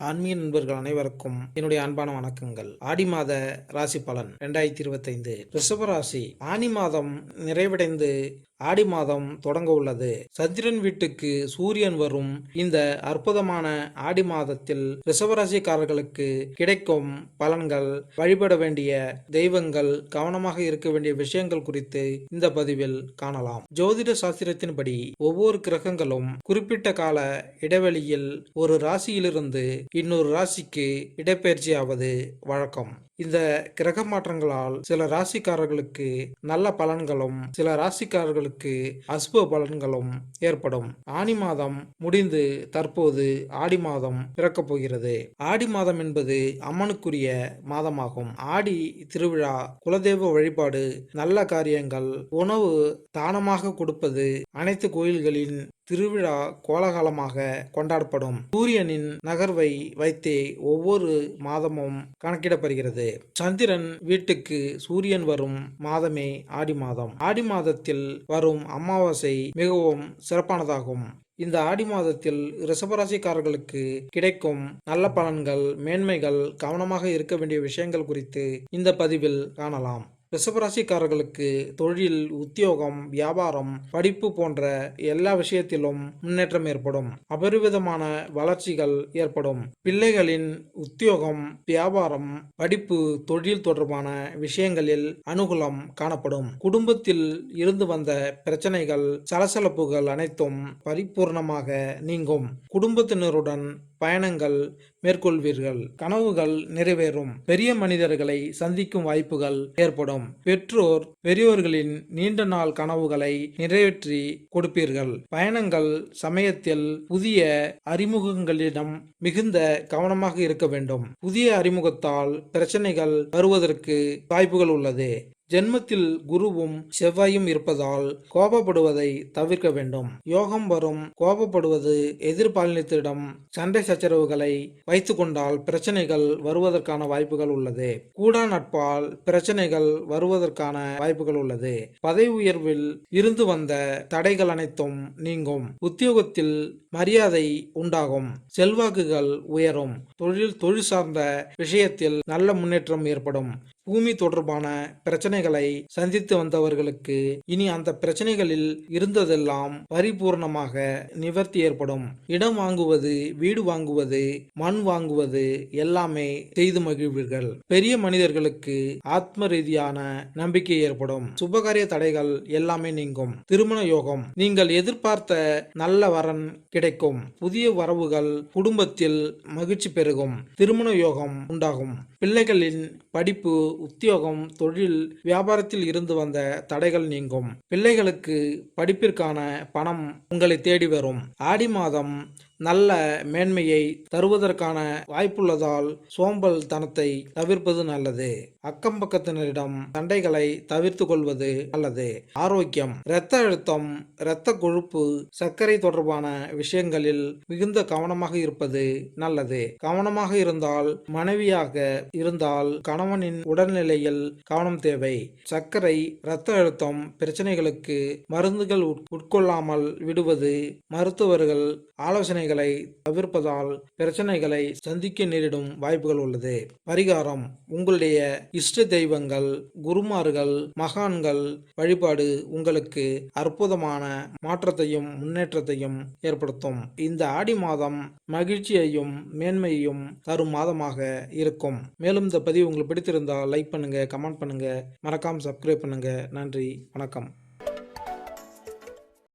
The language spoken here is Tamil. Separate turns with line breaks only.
ஆன்மீக நண்பர்கள் அனைவருக்கும் என்னுடைய அன்பான வணக்கங்கள். ஆடி மாத ராசி பலன் 2025. ரிஷப ராசி. ஆனி மாதம் நிறைவடைந்து ஆடி மாதம் தொடங்க உள்ளது. சந்திரன் வீட்டுக்கு சூரியன் வரும் இந்த அற்புதமான ஆடி மாதத்தில் ரிஷபராசிக்காரர்களுக்கு கிடைக்கும் பலன்கள், வழிபட வேண்டிய தெய்வங்கள், கவனமாக இருக்க வேண்டிய விஷயங்கள் குறித்து இந்த பதிவில் காணலாம். ஜோதிட சாஸ்திரத்தின்படி ஒவ்வொரு கிரகங்களும் குறிப்பிட்ட கால இடைவெளியில் ஒரு ராசியிலிருந்து இன்னொரு ராசிக்கு இடப்பெயர்ச்சியாவது வழக்கம். இந்த கிரக மாற்றங்களால் சில ராசிக்காரர்களுக்கு நல்ல பலன்களும் சில ராசிக்காரர்களுக்கு அசுப பலன்களும் ஏற்படும். ஆனி மாதம் முடிந்து தற்போது ஆடி மாதம் பிறக்கப் போகிறது. ஆடி மாதம் என்பது அம்மனுக்குரிய மாதமாகும். ஆடி திருவிழா, குலதெய்வ வழிபாடு, நல்ல காரியங்கள், உணவு தானமாக கொடுப்பது, அனைத்து கோயில்களின் திருவிழா கோலாகலமாக கொண்டாடப்படும். சூரியனின் நகர்வை வைத்தே ஒவ்வொரு மாதமும் கணக்கிடப்படுகிறது. சந்திரன் வீட்டுக்கு சூரியன் வரும் மாதமே ஆடி மாதம். ஆடி மாதத்தில் வரும் அமாவாசை மிகவும் சிறப்பானதாகும். இந்த ஆடி மாதத்தில் ரிஷபராசிக்காரர்களுக்கு கிடைக்கும் நல்ல பலன்கள், மேன்மைகள், கவனமாக இருக்க வேண்டிய விஷயங்கள் குறித்து இந்த பதிவில் காணலாம். ரிஷபராசிக்காரர்களுக்கு தொழில், உத்தியோகம், வியாபாரம், படிப்பு போன்ற எல்லா விஷயத்திலும் முன்னேற்றம் ஏற்படும். அபரிவிதமான வளர்ச்சிகள் ஏற்படும். பிள்ளைகளின் உத்தியோகம், வியாபாரம், படிப்பு, தொழில் தொடர்பான விஷயங்களில் அனுகூலம் காணப்படும். குடும்பத்தில் இருந்து வந்த பிரச்சனைகள், சலசலப்புகள் அனைத்தும் பரிபூர்ணமாக நீங்கும். குடும்பத்தினருடன் பயணங்கள் மேற்கொள்வீர்கள். கனவுகள் நிறைவேறும். பெரிய மனிதர்களை சந்திக்கும் வாய்ப்புகள் ஏற்படும். பெற்றோர் பெரியோர்களின் நீண்ட நாள் கனவுகளை நிறைவேற்றி கொடுப்பீர்கள். பயணங்கள் சமயத்தில் புதிய அறிமுகங்களிடம் மிகுந்த கவனமாக இருக்க வேண்டும். புதிய அறிமுகத்தால் பிரச்சனைகள் வருவதற்கு வாய்ப்புகள் உள்ளது. ஜென்மத்தில் குருவும் செவ்வாயும் இருப்பதால் கோபப்படுவதை தவிர்க்க வேண்டும். யோகம் வரும். கோபப்படுவது எதிர்பாலினத்திடம் சண்டை சச்சரவுகளை வைத்துக் கொண்டால் பிரச்சனைகள் வருவதற்கான வாய்ப்புகள் உள்ளது. கூடா நட்பால் பிரச்சனைகள் வருவதற்கான வாய்ப்புகள் உள்ளது. பதவி உயர்வில் இருந்து வந்த தடைகள் அனைத்தும் நீங்கும். உத்தியோகத்தில் மரியாதை உண்டாகும். செல்வாக்குகள் உயரும். தொழில் சார்ந்த விஷயத்தில் நல்ல முன்னேற்றம் ஏற்படும். பூமி தொடர்பான பிரச்சனைகளை சந்தித்து வந்தவர்களுக்கு இனி அந்த பிரச்சனைகளில் இருந்ததெல்லாம் பரிபூர்ணமாக நிவர்த்தி ஏற்படும். இடம் வாங்குவது, வீடு வாங்குவது, மண் வாங்குவது எல்லாமே செய்து மகிழ்வீர்கள். பெரிய மனிதர்களுக்கு ஆத்ம ரீதியான நம்பிக்கை ஏற்படும். சுபகாரிய தடைகள் எல்லாமே நீங்கும். திருமண யோகம். நீங்கள் எதிர்பார்த்த நல்ல வரன் கிடைக்கும். புதிய வரவுகள், குடும்பத்தில் மகிழ்ச்சி பெருகும். திருமண யோகம் உண்டாகும். பிள்ளைகளின் படிப்பு, உத்தியோகம், தொழில், வியாபாரத்தில் இருந்து வந்த தடைகள் நீங்கும். பிள்ளைகளுக்கு படிப்பிற்கான பணம் உங்களை தேடி வரும். ஆடி மாதம் நல்ல மேன்மையை தருவதற்கான வாய்ப்புள்ளதால் சோம்பல் தனத்தை தவிர்ப்பது நல்லது. அக்கம் பக்கத்தினரிடம் சண்டைகளை தவிர்த்து கொள்வது நல்லது. ஆரோக்கியம். இரத்த அழுத்தம், இரத்த கொழுப்பு, சர்க்கரை தொடர்பான விஷயங்களில் மிகுந்த கவனமாக இருப்பது நல்லது. கவனமாக இருந்தால், மனைவியாக இருந்தால் கணவனின் உடல்நிலையில் கவனம் தேவை. சர்க்கரை, இரத்த அழுத்தம் பிரச்சனைகளுக்கு மருந்துகள் உட்கொள்ளாமல் விடுவது, மருத்துவர்கள் ஆலோசனைகளை தவிர்ப்பதால் பிரச்சனைகளை சந்திக்க நேரிடும் வாய்ப்புகள் உள்ளது. பரிகாரம். உங்களுடைய இஷ்ட தெய்வங்கள், குருமார்கள், மகான்கள் வழிபாடு உங்களுக்கு அற்புதமான மாற்றத்தையும் முன்னேற்றத்தையும் ஏற்படுத்தும். இந்த ஆடி மாதம் மகிழ்ச்சியையும் மேன்மையையும் தரும் மாதமாக இருக்கும். மேலும் இந்த பதிவு உங்களுக்கு பிடித்திருந்தால் லைக் பண்ணுங்க, கமெண்ட் பண்ணுங்க, மறக்காம சப்ஸ்கிரைப் பண்ணுங்க. நன்றி, வணக்கம்.